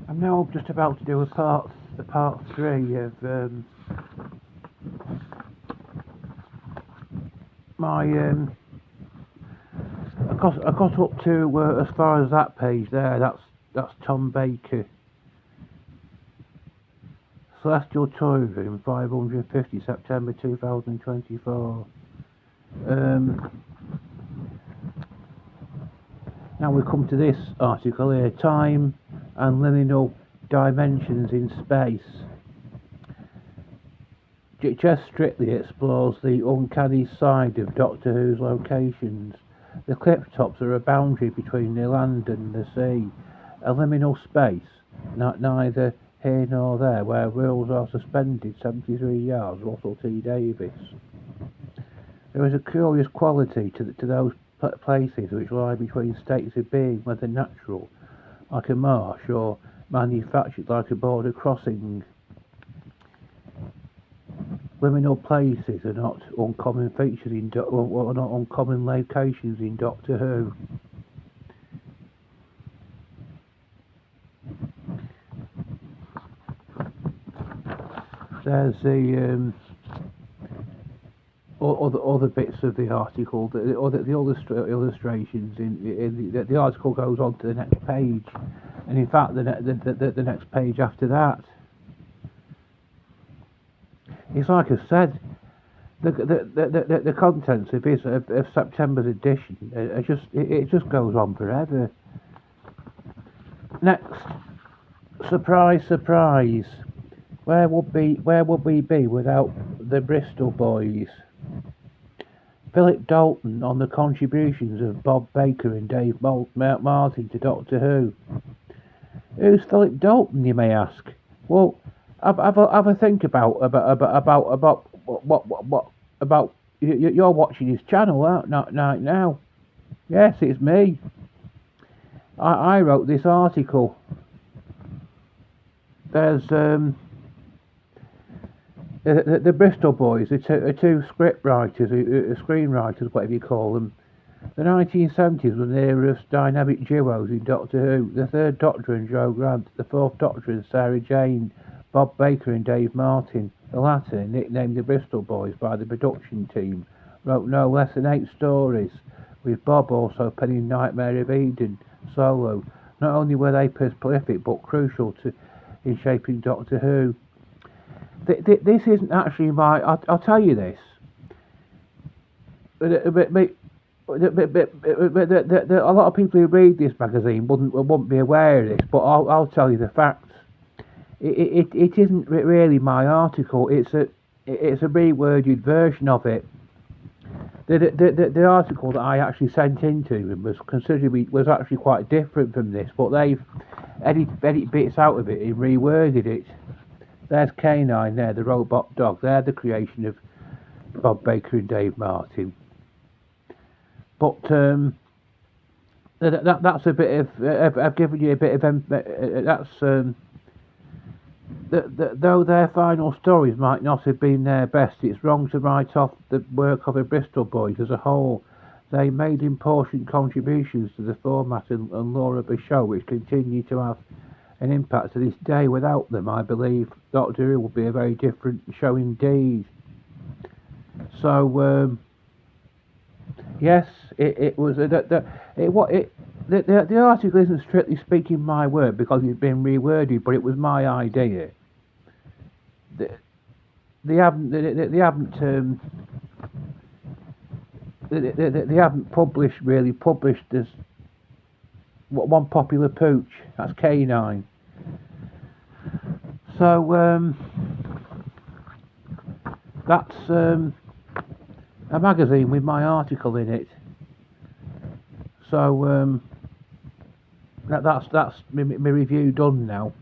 I'm now just about to do a part 3 of my I got up to as far as that page there. That's Tom Baker. Celestial Toyroom, 550 September 2024. Now we come to this article here: Time and Liminal Dimensions in Space. Just strictly explores the uncanny side of Doctor Who's locations. The cliff tops are a boundary between the land and the sea, a liminal space, neither here nor there, where rules are suspended. 73 yards, Russell T. Davis. There is a curious quality to those places which lie between states of being, whether natural, like a marsh, or manufactured, like a border crossing. Liminal places are not uncommon features or not uncommon locations in Doctor Who. There's the other bits of the article, the illustrations in the article goes on to the next page, and in fact the next page after that. It's like I said, the contents of September's edition it just goes on forever. Next, surprise, surprise. Where would we be without the Bristol boys? Philip Dalton on the contributions of Bob Baker and Dave Martin to Doctor Who. Who's Philip Dalton, you may ask? Well, have a think about what you're watching his channel out now. Yes, it's me. I wrote this article. There's the Bristol boys, are two script writers, screenwriters, whatever you call them. The 1970s was an era of dynamic duos in Doctor Who. The Third Doctor and Joe Grant, the Fourth Doctor and Sarah Jane, Bob Baker and Dave Martin. The latter, nicknamed the Bristol Boys by the production team, wrote no less than 8 stories, with Bob also penning Nightmare of Eden solo. Not only were they prolific, but crucial in shaping Doctor Who. This isn't actually my... I'll tell you this. But a lot of people who read this magazine wouldn't be aware of this, but I'll tell you the facts. It isn't really my article. It's a reworded version of it. The article that I actually sent in to him was actually quite different from this, but they've edited bits out of it and reworded it. There's Canine there, the robot dog. They're the creation of Bob Baker and Dave Martin. But that's a bit of... I've given you a bit of... That's... Though their final stories might not have been their best, it's wrong to write off the work of the Bristol boys as a whole. They made important contributions to the format and lore of the show, which continue to have an impact to this day. Without them, I believe Doctor Who would be a very different show indeed. So, yes, it was the article isn't strictly speaking my word because it's been reworded, but it was my idea. They haven't published this one popular pooch. That's Canine. So that's a magazine with my article in it. So that's my review done now.